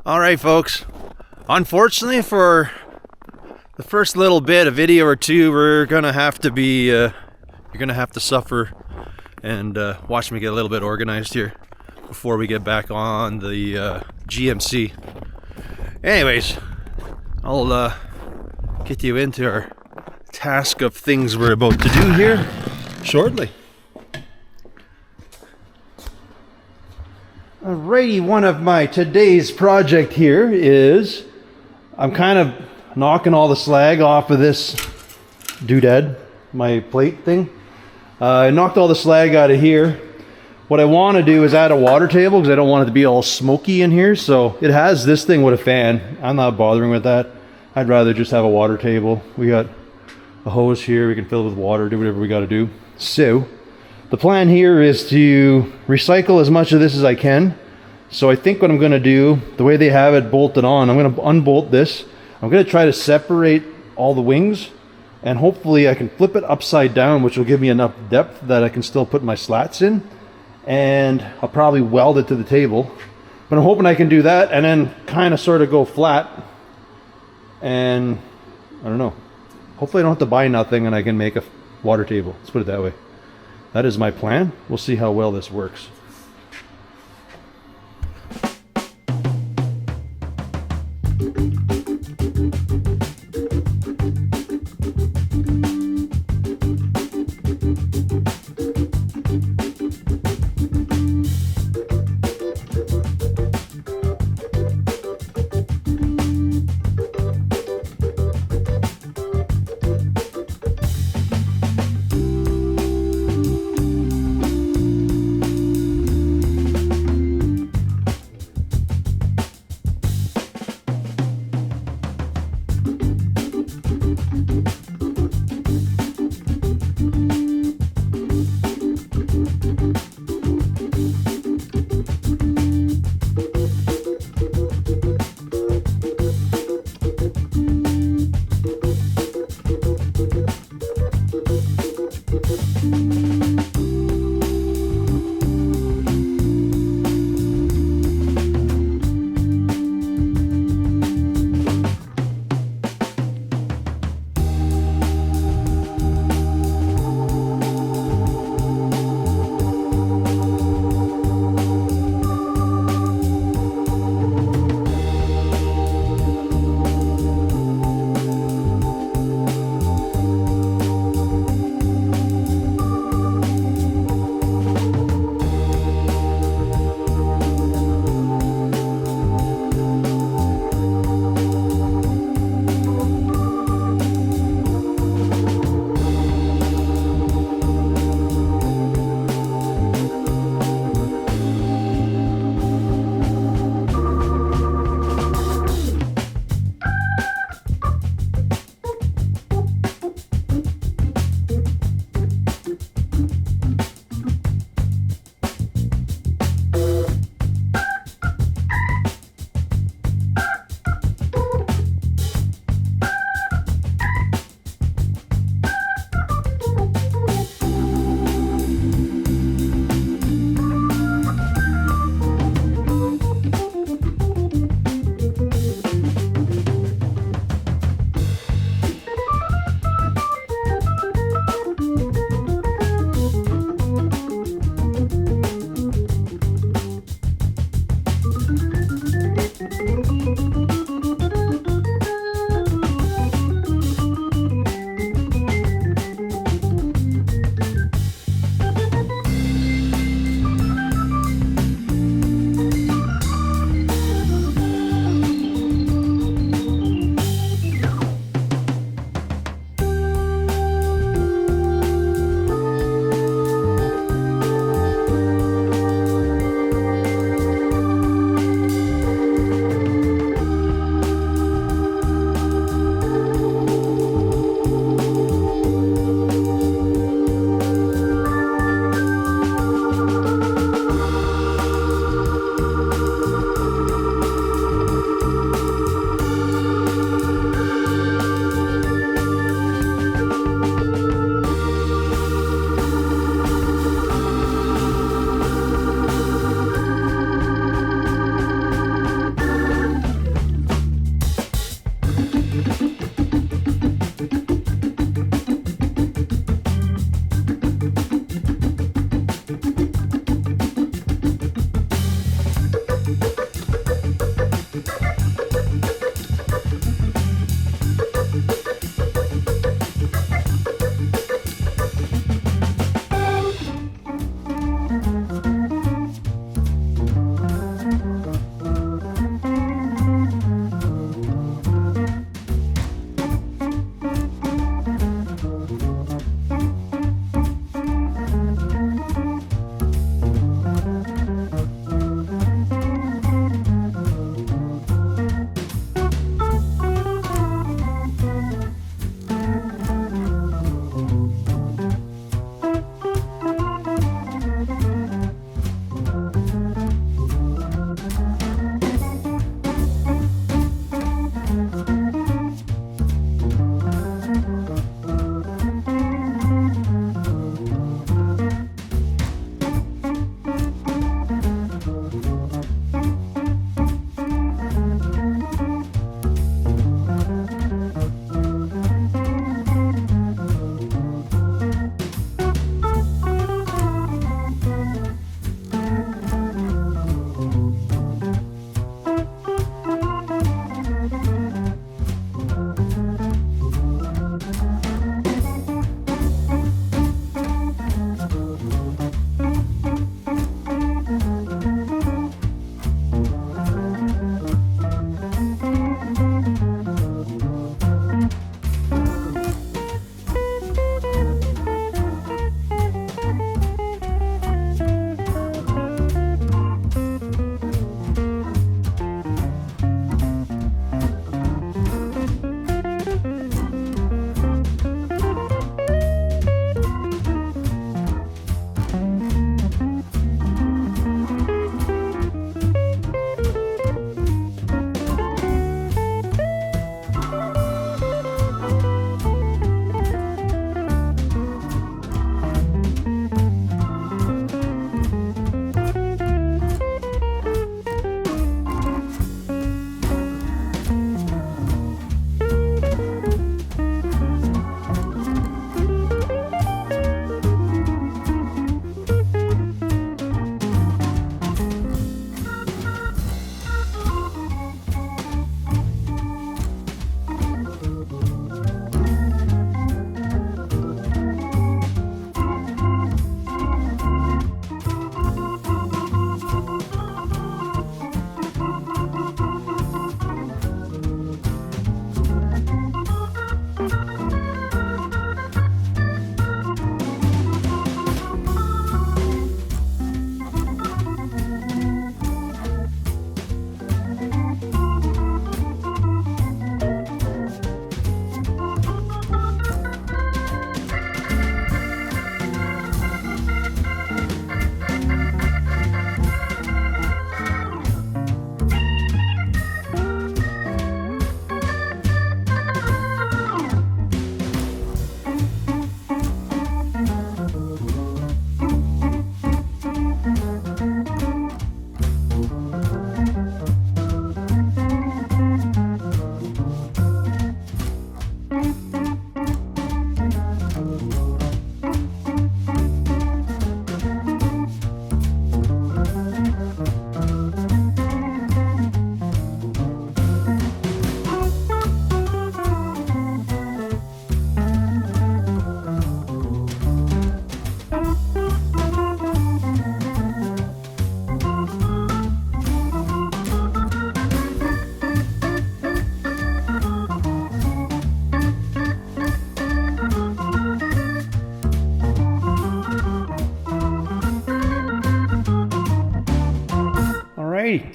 All right, folks. Unfortunately, for the first little bit, a video or two, we're gonna have to be. You're gonna have to suffer and watch me get a little bit organized here before we get back on the GMC. Anyways, I'll get you into our task of things we're about to do here shortly. Alrighty, one of my today's project here is I'm kind of knocking all the slag off of this doodad, my plate thing. I knocked all the slag out of here. What I want to do is add a water table because I don't want it to be all smoky in here. So it has this thing with a fan. I'm not bothering with that. I'd rather just have a water table. We got a hose here. We can fill it with water, do whatever we got to do. So the plan here is to recycle as much of this as I can. So I think what I'm going to do, the way they have it bolted on, I'm going to unbolt this. I'm going to try to separate all the wings, and hopefully I can flip it upside down, which will give me enough depth that I can still put my slats in. And I'll probably weld it to the table. But I'm hoping I can do that and then kind of sort of go flat. And I don't know. Hopefully I don't have to buy nothing and I can make a water table. Let's put it that way. That is my plan. We'll see how well this works.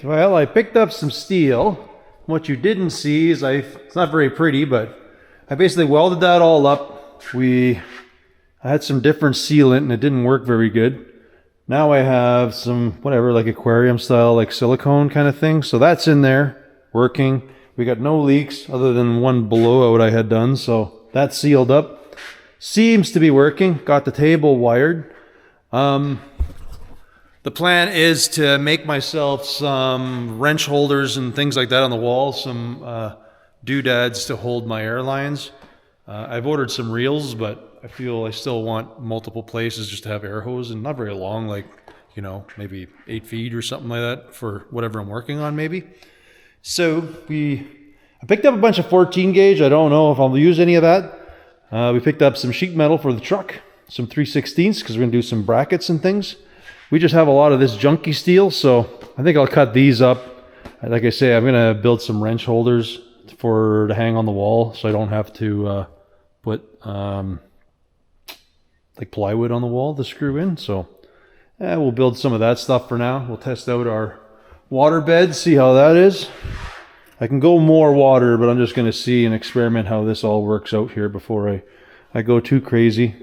Well, I picked up some steel. What you didn't see is it's not very pretty, but I basically welded that all up. I had some different sealant and it didn't work very good. Now I have some, whatever, like aquarium style, like silicone kind of thing. So that's in there, working. We got no leaks other than one blowout I had done. So that's sealed up. Seems to be working. Got the table wired. The plan is to make myself some wrench holders and things like that on the wall, some doodads to hold my air lines. I've ordered some reels, but I feel I still want multiple places just to have air hose, and not very long, like, you know, maybe 8 feet or something like that for whatever I'm working on maybe. So I picked up a bunch of 14 gauge. I don't know if I'll use any of that. We picked up some sheet metal for the truck, some 3/16 because we're going to do some brackets and things. We just have a lot of this junky steel, so I think I'll cut these up. Like I say, I'm going to build some wrench holders to hang on the wall, so I don't have to put like plywood on the wall to screw in. So we'll build some of that stuff for now. We'll test out our water bed, see how that is. I can go more water, but I'm just going to see and experiment how this all works out here before I go too crazy.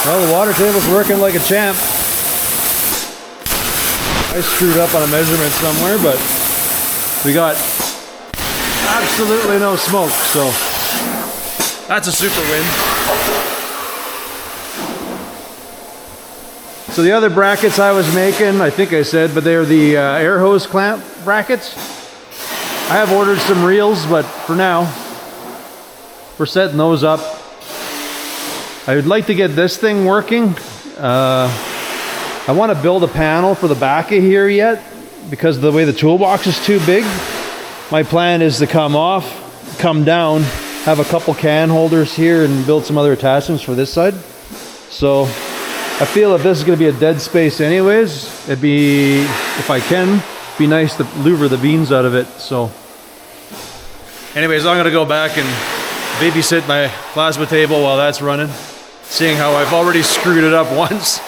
Well, the water table's working like a champ. I screwed up on a measurement somewhere, but we got absolutely no smoke, so that's a super win. So the other brackets I was making, I think I said, but they're the air hose clamp brackets. I have ordered some reels, but for now, we're setting those up. I would like to get this thing working. I want to build a panel for the back of here yet, because the way the toolbox is too big. My plan is to come down, have a couple can holders here and build some other attachments for this side. So I feel if this is going to be a dead space anyways, it'd be, if I can, be nice to louver the beans out of it. So anyways, I'm going to go back and babysit my plasma table while that's running, seeing how I've already screwed it up once.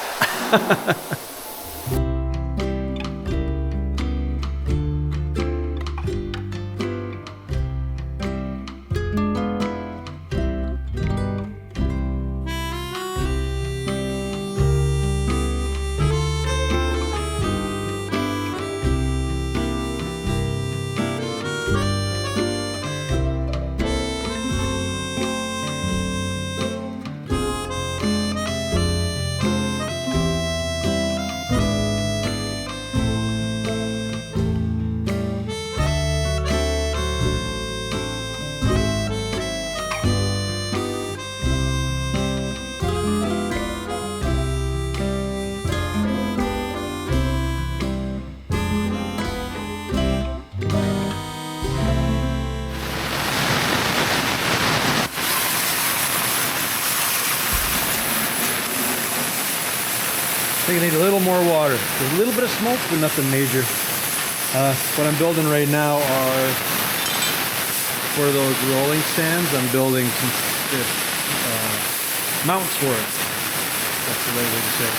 I think I need a little more water. There's a little bit of smoke, but nothing major. What I'm building right now are, for those rolling stands, I'm building some mounts for it. That's the right way to say it.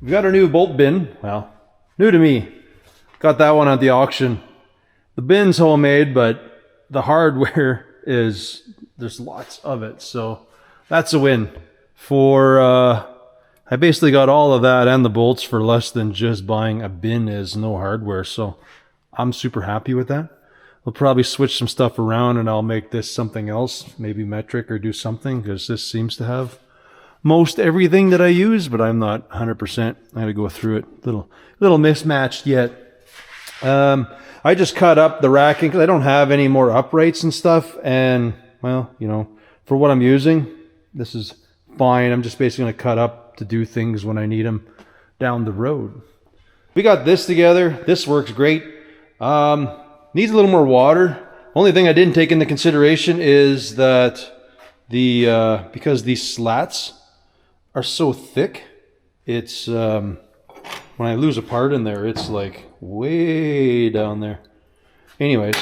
We got our new bolt bin. Well, new to me. Got that one at the auction. The bin's homemade, but the hardware is, there's lots of it. So that's a win. I basically got all of that and the bolts for less than just buying a bin as no hardware. So I'm super happy with that. We'll probably switch some stuff around and I'll make this something else, maybe metric or do something, because this seems to have most everything that I use, but I'm not 100%. I had to go through it. Little mismatched yet. I just cut up the racking because I don't have any more uprights and stuff. And well, you know, for what I'm using, this is fine. I'm just basically going to cut up to do things when I need them down the road. We got this together. This works great. Needs a little more water. Only thing I didn't take into consideration is that because these slats are so thick, it's when I lose a part in there, it's like way down there. Anyways,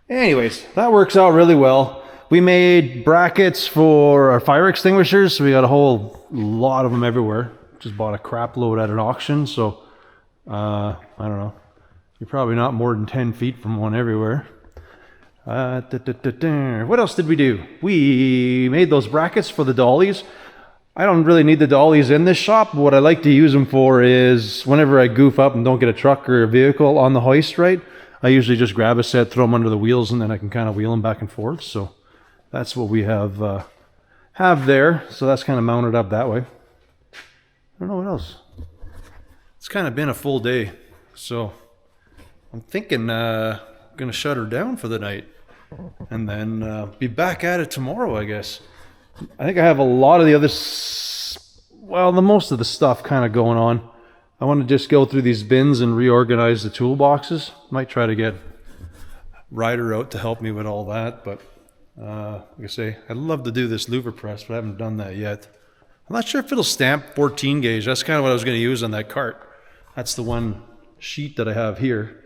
that works out really well. We made brackets for our fire extinguishers, so we got a whole lot of them everywhere. Just bought a crap load at an auction, so I don't know. You're probably not more than 10 feet from one everywhere. What else did we do? We made those brackets for the dollies. I don't really need the dollies in this shop. What I like to use them for is whenever I goof up and don't get a truck or a vehicle on the hoist right, I usually just grab a set, throw them under the wheels, and then I can kind of wheel them back and forth. So that's what we have there. So that's kind of mounted up that way. I don't know what else. It's kind of been a full day. So I'm thinking I'm going to shut her down for the night and then be back at it tomorrow, I guess. I think I have a lot of the other, the most of the stuff kind of going on. I want to just go through these bins and reorganize the toolboxes. Might try to get Ryder out to help me with all that, but like I say, I'd love to do this louver press, but I haven't done that yet. I'm not sure if it'll stamp 14 gauge. That's kind of what I was going to use on that cart. That's the one sheet that I have here.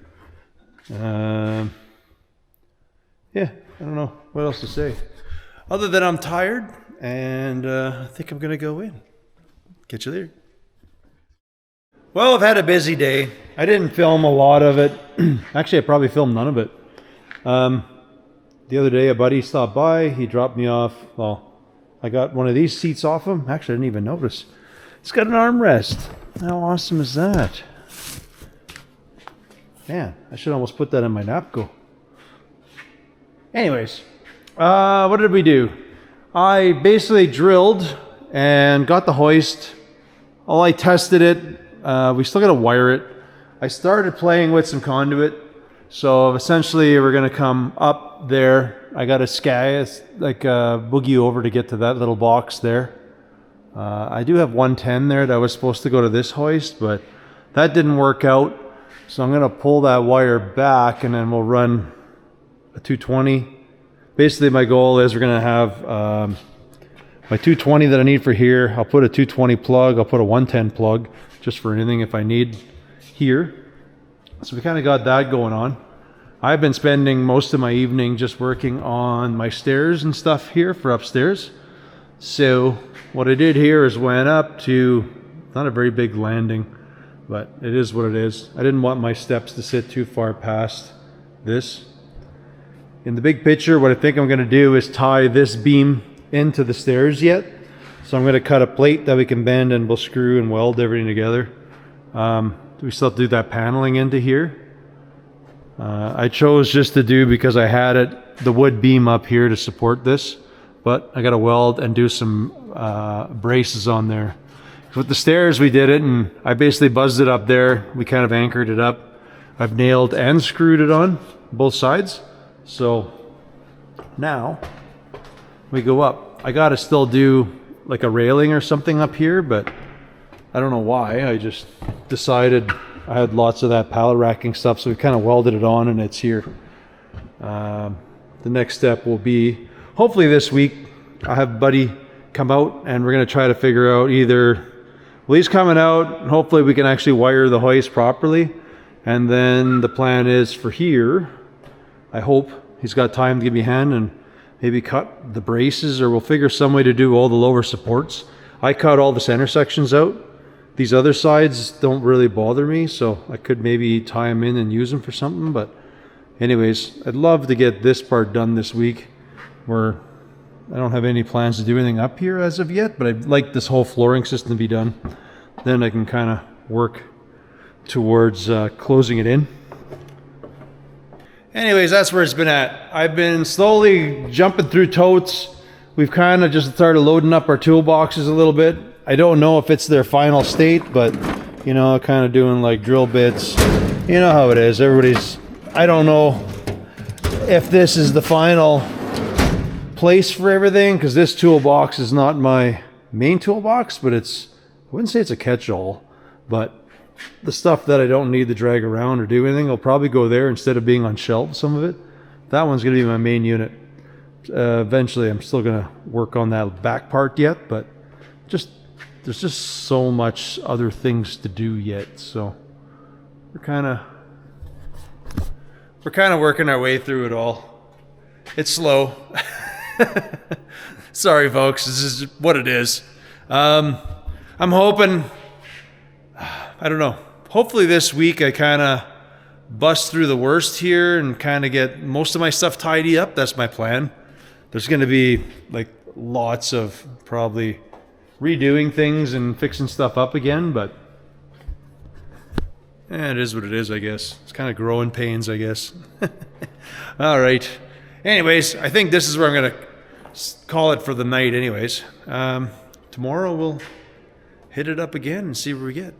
Yeah, I don't know what else to say. Other than I'm tired, and I think I'm going to go in. Catch you there. Well, I've had a busy day. I didn't film a lot of it. Actually, I probably filmed none of it. The other day, a buddy stopped by. He dropped me off. Well, I got one of these seats off him. Actually, I didn't even notice. It's got an armrest. How awesome is that? Man, I should almost put that in my Napco. Anyways, what did we do? I basically drilled and got the hoist. I tested it. We still got to wire it. I started playing with some conduit. So essentially we're going to come up there. I got a boogie over to get to that little box there. I do have 110 there that was supposed to go to this hoist, but that didn't work out. So I'm going to pull that wire back and then we'll run a 220. Basically my goal is we're going to have my 220 that I need for here. I'll put a 220 plug. I'll put a 110 plug just for anything if I need here. So we kind of got that going on. I've been spending most of my evening just working on my stairs and stuff here for upstairs. So what I did here is went up to, not a very big landing, but it is what it is. I didn't want my steps to sit too far past this. In the big picture, what I think I'm going to do is tie this beam into the stairs yet. So I'm going to cut a plate that we can bend and we'll screw and weld everything together. We still have to do that paneling into here. I chose just to do because I had the wood beam up here to support this, but I got to weld and do some braces on there. With the stairs we did it, and I basically buzzed it up there. We kind of anchored it up. I've nailed and screwed it on both sides. So now we go up. I got to still do like a railing or something up here, but I don't know why. I just decided I had lots of that pallet racking stuff, so we kind of welded it on and it's here. The next step will be, hopefully this week, I'll have Buddy come out and we're going to try to figure out either, well, he's coming out and hopefully we can actually wire the hoist properly. And then the plan is for here, I hope he's got time to give me a hand and maybe cut the braces, or we'll figure some way to do all the lower supports. I cut all the center sections out. These other sides don't really bother me, so I could maybe tie them in and use them for something. But anyways, I'd love to get this part done this week, where I don't have any plans to do anything up here as of yet, but I'd like this whole flooring system to be done. Then I can kind of work towards closing it in. Anyways, that's where it's been at. I've been slowly jumping through totes. We've kind of just started loading up our toolboxes a little bit. I don't know if it's their final state, but you know, kind of doing like drill bits. You know how it is. I don't know if this is the final place for everything, because this toolbox is not my main toolbox, but I wouldn't say it's a catch-all, but the stuff that I don't need to drag around or do anything will probably go there instead of being on shelves, some of it. That one's going to be my main unit. Eventually, I'm still going to work on that back part yet, but there's just so much other things to do yet, so we're kind of working our way through it all. It's slow. Sorry, folks. This is what it is. I'm hoping, I don't know. Hopefully this week I kind of bust through the worst here and kind of get most of my stuff tidy up. That's my plan. There's going to be like lots of probably redoing things and fixing stuff up again, but it is what it is, I guess. It's kind of growing pains, I guess. All right. Anyways, I think this is where I'm going to call it for the night anyways. Tomorrow we'll hit it up again and see where we get.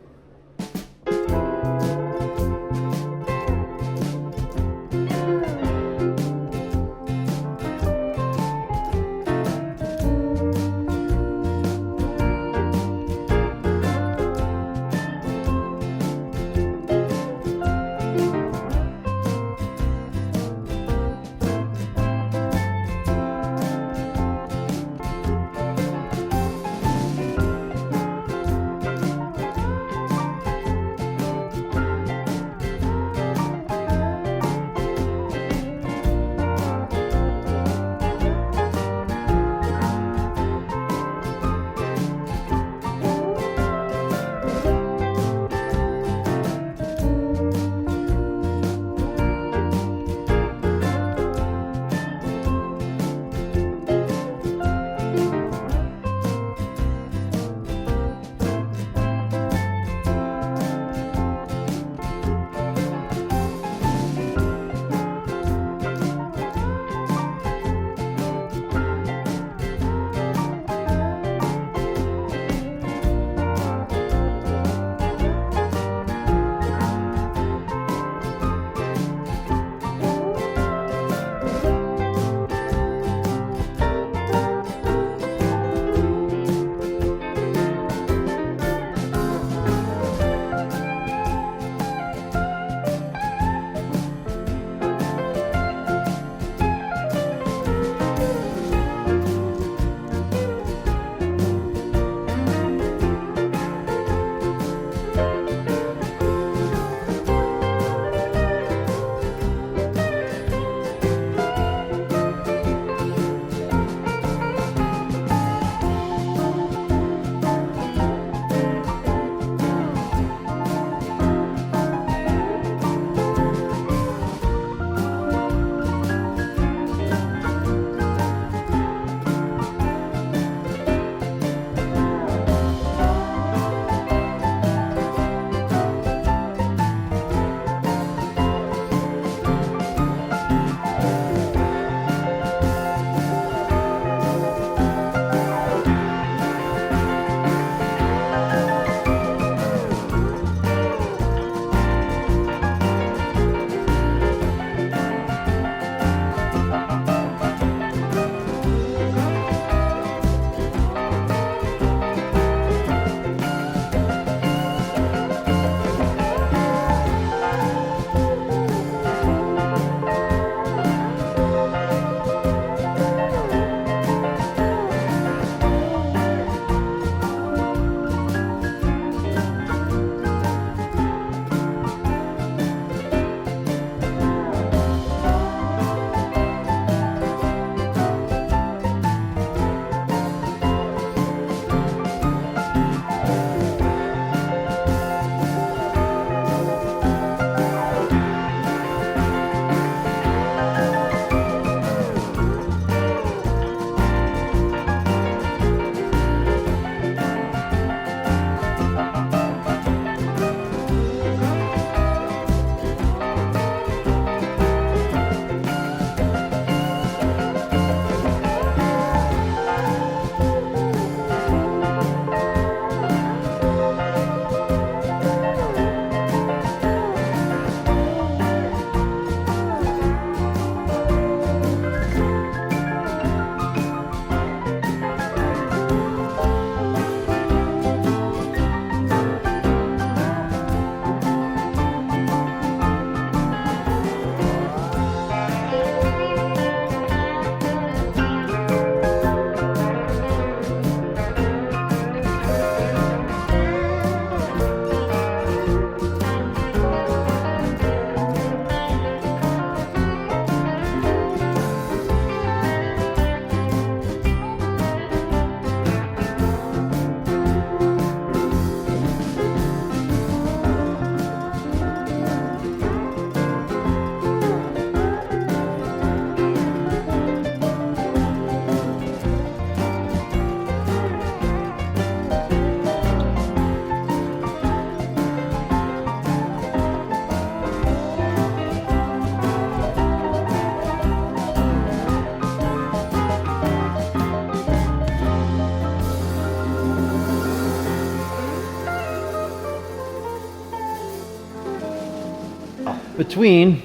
between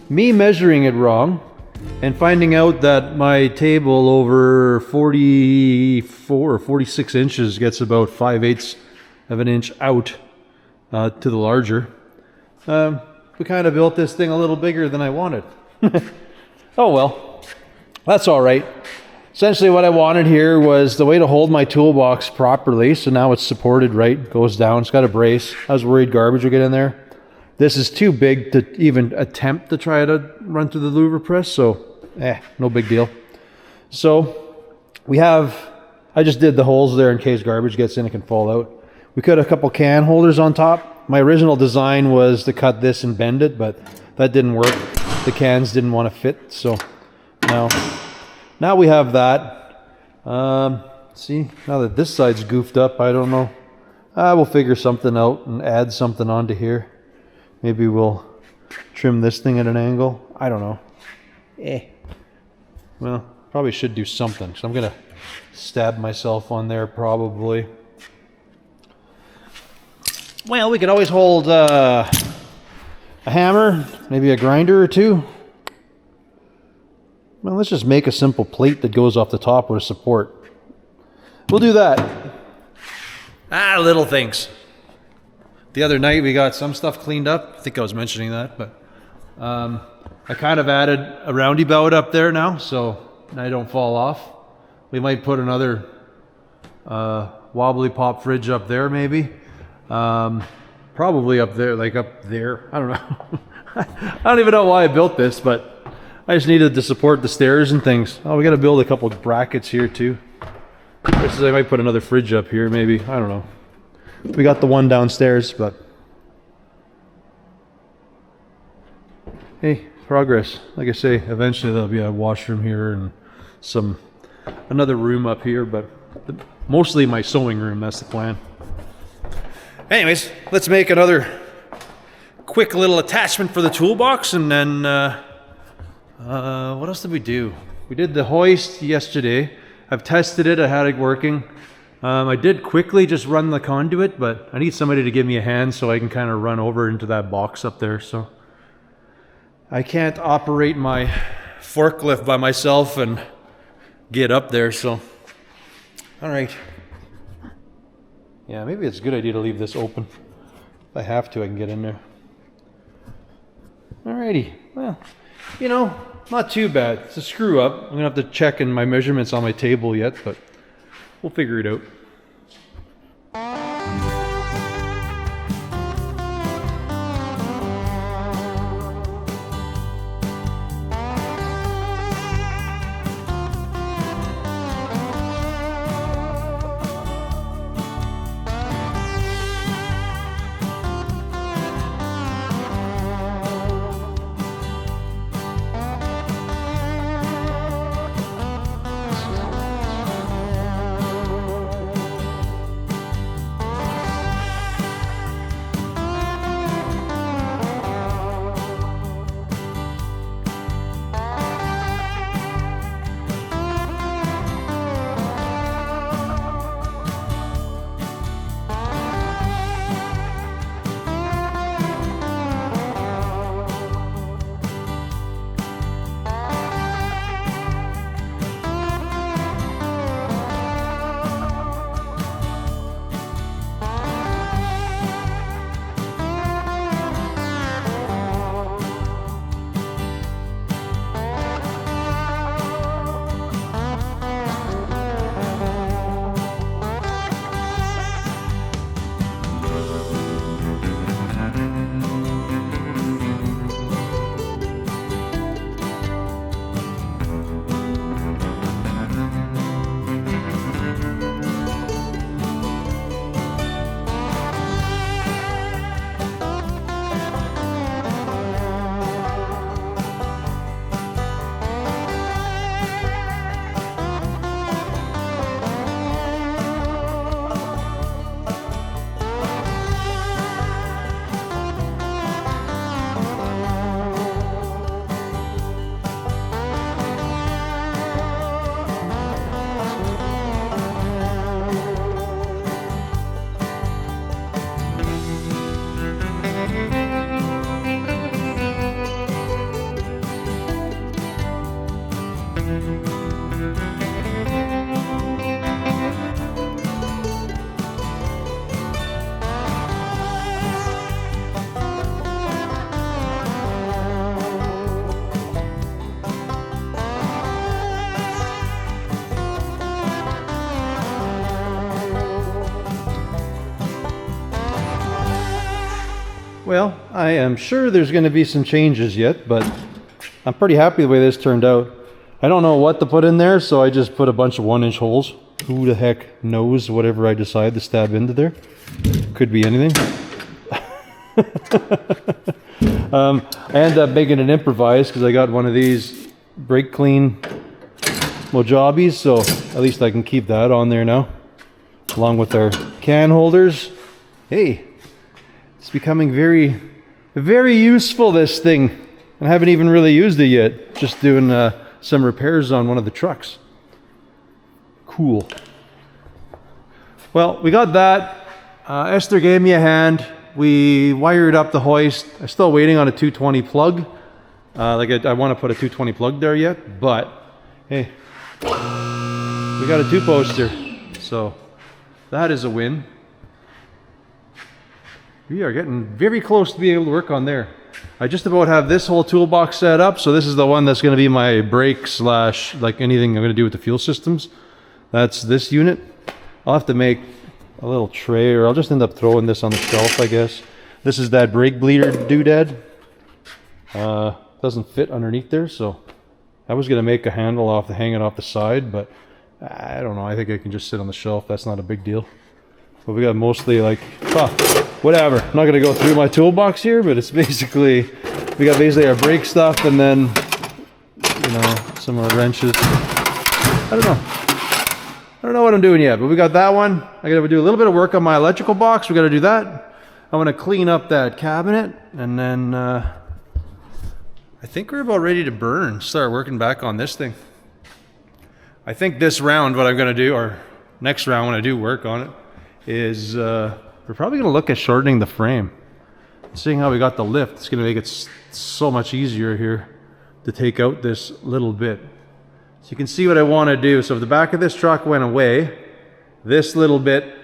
me measuring it wrong and finding out that my table over 44 or 46 inches gets about 5/8 of an inch out to the larger, we kind of built this thing a little bigger than I wanted. Oh well, that's all right. Essentially what I wanted here was the way to hold my toolbox properly, so now it's supported right, goes down, it's got a brace. I was worried garbage would get in there. This is too big to even attempt to try to run through the louver press, so no big deal. So I just did the holes there in case garbage gets in, it can fall out. We cut a couple can holders on top. My original design was to cut this and bend it, but that didn't work. The cans didn't want to fit, so now we have that. See, now that this side's goofed up, I don't know. We'll figure something out and add something onto here. Maybe we'll trim this thing at an angle. I don't know. Well, probably should do something. So I'm gonna stab myself on there probably. Well, we could always hold a hammer, maybe a grinder or two. Well, let's just make a simple plate that goes off the top with a support. We'll do that. Little things. The other night we got some stuff cleaned up. I think I was mentioning that, but I kind of added a roundabout up there now, so I don't fall off. We might put another wobbly pop fridge up there, maybe. Probably up there, like up there. I don't know. I don't even know why I built this, but I just needed to support the stairs and things. Oh, we got to build a couple brackets here too. I might put another fridge up here, maybe. I don't know. We got the one downstairs, but hey, progress. Like I say, eventually there'll be a washroom here and another room up here, but mostly my sewing room. That's the plan. Anyways, let's make another quick little attachment for the toolbox, and then what else did we do? We did the hoist yesterday. I've tested it. I had it working. I did quickly just run the conduit, but I need somebody to give me a hand so I can kind of run over into that box up there. So I can't operate my forklift by myself and get up there, so all right. Yeah, maybe it's a good idea to leave this open. If I have to, I can get in there. Alrighty, well, you know, not too bad. It's a screw up. I'm gonna have to check in my measurements on my table yet, but we'll figure it out. Well, I am sure there's going to be some changes yet, but I'm pretty happy the way this turned out. I don't know what to put in there, so I just put a bunch of 1-inch holes. Who the heck knows whatever I decide to stab into there? Could be anything. I ended up making it improvised because I got one of these brake clean Mojabis, so at least I can keep that on there now, along with our can holders. Hey, it's becoming very, very useful, this thing. I haven't even really used it yet, just doing some repairs on one of the trucks. Cool. Well, we got that. Esther gave me a hand. We wired up the hoist. I'm still waiting on a 220 plug. I want to put a 220 plug there yet, but hey, we got a 2-poster, so that is a win. We are getting very close to being able to work on there. I just about have this whole toolbox set up, so this is the one that's going to be my brake / like anything I'm going to do with the fuel systems. That's this unit. I'll have to make a little tray, or I'll just end up throwing this on the shelf, I guess. This is that brake bleeder doodad. Doesn't fit underneath there, so I was going to make a handle hang it off the side, but I don't know. I think it can just sit on the shelf. That's not a big deal. But we got mostly like, whatever. I'm not going to go through my toolbox here, but it's basically, we got basically our brake stuff and then, you know, some of our wrenches. I don't know what I'm doing yet, but we got that one. I got to do a little bit of work on my electrical box. We got to do that. I'm going to clean up that cabinet, and then I think we're about ready to start working back on this thing. I think this round, what I'm going to do, or next round when I do work on it, is we're probably going to look at shortening the frame. Seeing how we got the lift, it's going to make it so much easier here to take out this little bit. So you can see what I want to do. So if the back of this truck went away, this little bit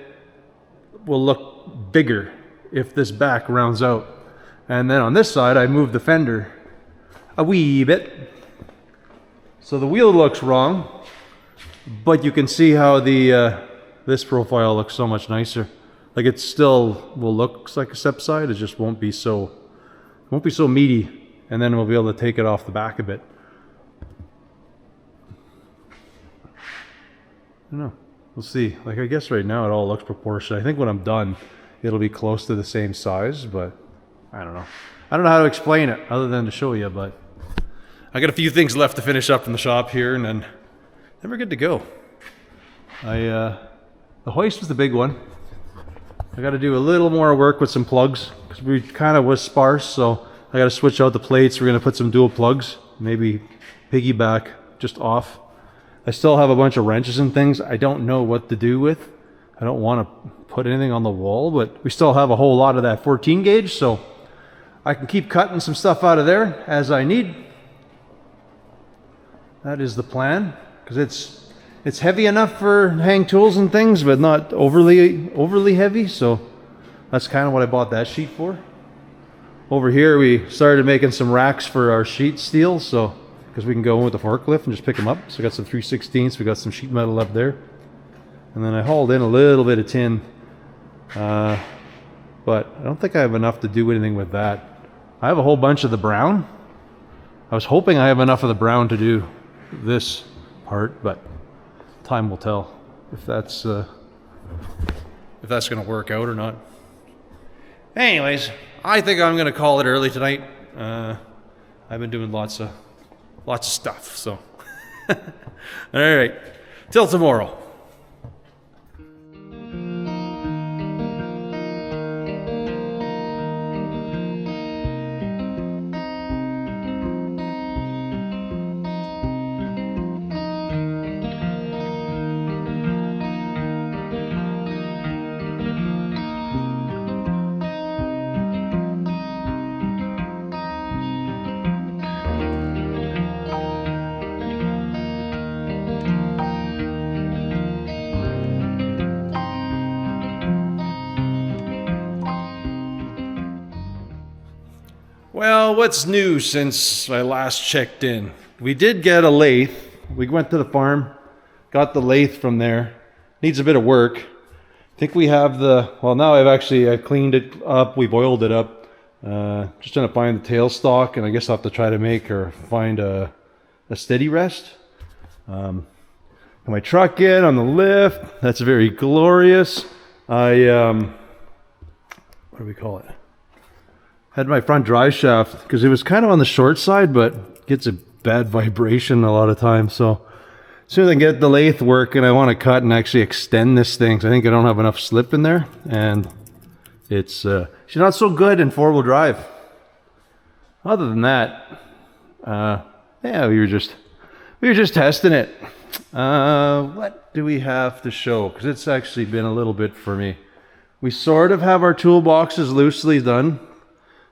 will look bigger if this back rounds out. And then on this side, I move the fender a wee bit. So the wheel looks wrong, but you can see how the this profile looks so much nicer. Like it still will look like a step side, it just won't be so meaty, and then we'll be able to take it off the back a bit. I don't know. We'll see. Like I guess right now it all looks proportionate. I think when I'm done, it'll be close to the same size, but I don't know. I don't know how to explain it other than to show you, but I got a few things left to finish up in the shop here, and then we're good to go. The hoist was the big one. I got to do a little more work with some plugs because we kind of was sparse, so I got to switch out the plates. We're going to put some dual plugs, maybe piggyback just off. I still have a bunch of wrenches and things I don't know what to do with. I don't want to put anything on the wall, but we still have a whole lot of that 14 gauge, so I can keep cutting some stuff out of there as I need. That is the plan, because it's heavy enough for hang tools and things, but not overly heavy, so that's kind of what I bought that sheet for. Over here we started making some racks for our sheet steel, so because we can go in with the forklift and just pick them up. So we got some 3/16, we got some sheet metal up there. And then I hauled in a little bit of tin, but I don't think I have enough to do anything with that. I have a whole bunch of the brown. I was hoping I have enough of the brown to do this part, but time will tell if that's going to work out or not. Anyways, I think I'm going to call it early tonight. I've been doing lots of stuff, so all right, till tomorrow. Well, what's new since I last checked in? We did get a lathe. We went to the farm, got the lathe from there. Needs a bit of work. I think we have now I've cleaned it up, we've oiled it up. Just trying to find the tailstock, and I guess I'll have to try to make or find a steady rest. Got my truck in on the lift. That's very glorious. What do we call it? Had my front drive shaft because it was kind of on the short side, but gets a bad vibration a lot of times. So as soon as I get the lathe working, I want to cut and actually extend this thing. So I think I don't have enough slip in there, and it's she's not so good in 4-wheel drive. Other than that, yeah, we were just testing it. What do we have to show? Because it's actually been a little bit for me. We sort of have our toolboxes loosely done.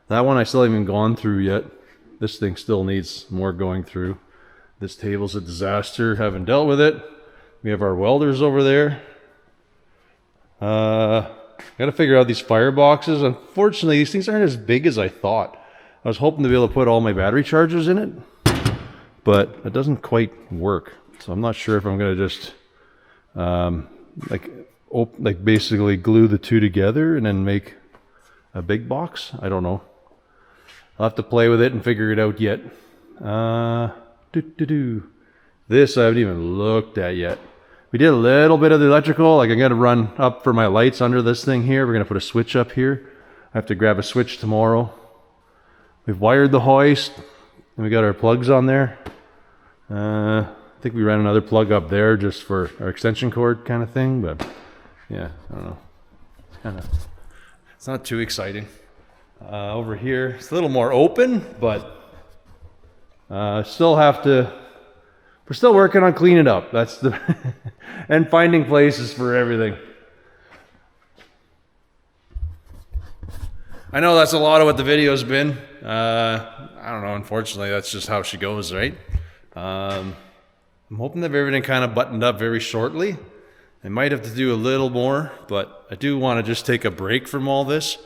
That one I still haven't even gone through yet. This thing still needs more going through. This table's a disaster, haven't dealt with it. We have our welders over there. Gotta figure out these fireboxes. Unfortunately, these things aren't as big as I thought. I was hoping to be able to put all my battery chargers in it, but it doesn't quite work. So I'm not sure if I'm gonna just like basically glue the two together and then make a big box. I don't know. I'll have to play with it and figure it out yet. This I haven't even looked at yet. We did a little bit of the electrical. Like, I got to run up for my lights under this thing here. We're gonna put a switch up here. I have to grab a switch tomorrow. We've wired the hoist, and we got our plugs on there. I think we ran another plug up there just for our extension cord kind of thing, but yeah, I don't know. It's not too exciting. Over here, it's a little more open, but still have to. We're still working on cleaning up. That's the and finding places for everything. I know that's a lot of what the video's been. I don't know. Unfortunately, that's just how she goes, right? I'm hoping to have everything kind of buttoned up very shortly. I might have to do a little more, but I do want to just take a break from all this.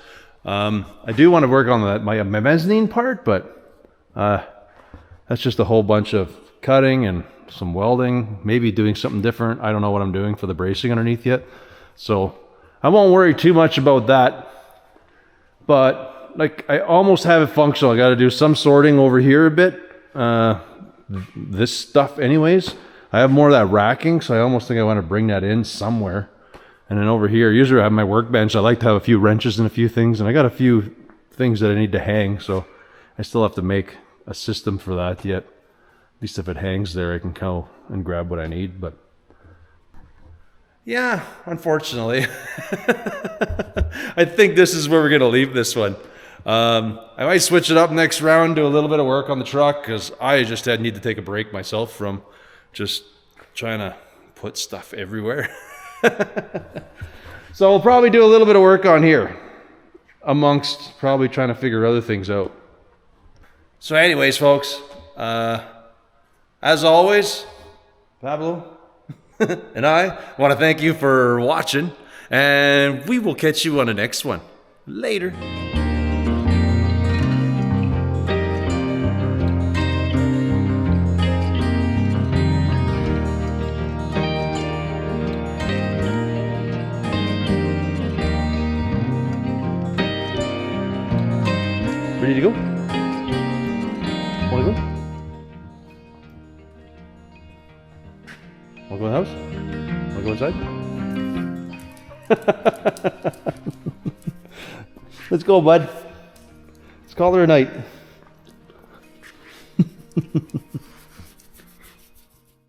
I do want to work on my mezzanine part, but that's just a whole bunch of cutting and some welding, maybe doing something different. I don't know what I'm doing for the bracing underneath yet, so I won't worry too much about that. But like, I almost have it functional. I got to do some sorting over here a bit. This stuff anyways. I have more of that racking, so I almost think I want to bring that in somewhere. And then over here, usually I have my workbench. I like to have a few wrenches and a few things, and I got a few things that I need to hang, so I still have to make a system for that yet. At least if it hangs there, I can go and grab what I need. But yeah, unfortunately, I think this is where we're gonna leave this one. I might switch it up next round, do a little bit of work on the truck, because I just need to take a break myself from just trying to put stuff everywhere. So we'll probably do a little bit of work on here, amongst probably trying to figure other things out. So anyways, folks, as always, Pablo and I want to thank you for watching, and we will catch you on the next one. Later. Ready to go? Want to go? Want to go in the house? Want to go inside? Let's go, bud. Let's call her a night.